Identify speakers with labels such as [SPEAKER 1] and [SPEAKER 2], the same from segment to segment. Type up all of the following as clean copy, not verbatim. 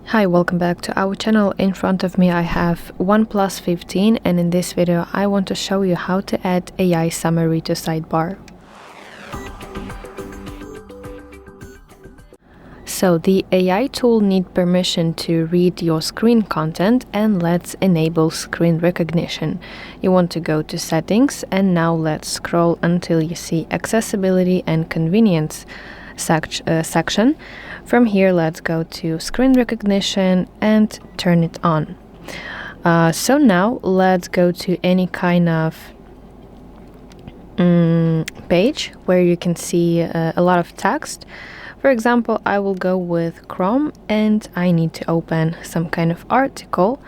[SPEAKER 1] Hi, welcome back to our channel. In front of me I have OnePlus 15, and in this video I want to show you how to add AI summary to sidebar. So the AI tool needs permission to read your screen content, and let's enable screen recognition. You want to go to settings, and now let's scroll until you see accessibility and convenience section. From here, let's go to screen recognition and turn it on. So now let's go to any kind of page where you can see a lot of text. For example, I will go with Chrome and I need to open some kind of article.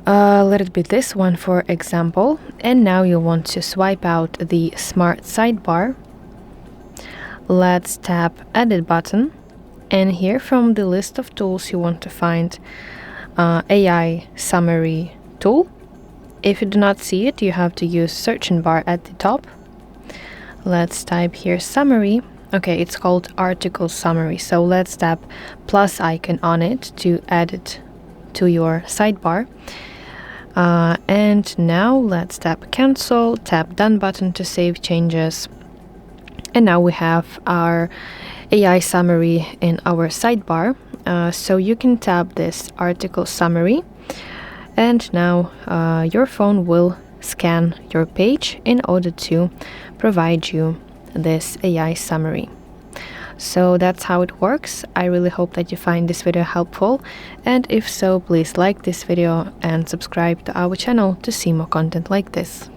[SPEAKER 1] Let it be this one, for example. And now you want to swipe out the Smart Sidebar. Let's tap Edit button. And here from the list of tools you want to find AI summary tool. If you do not see it, you have to use searching bar at the top. Let's type here summary. Okay, it's called article summary. So let's tap plus icon on it to add it to your sidebar. And now let's tap cancel, tap done button to save changes. And now we have our AI summary in our sidebar. So you can tap this article summary, and now your phone will scan your page in order to provide you this AI summary. So that's how it works. I really hope that you find this video helpful, and if so, please like this video and subscribe to our channel to see more content like this.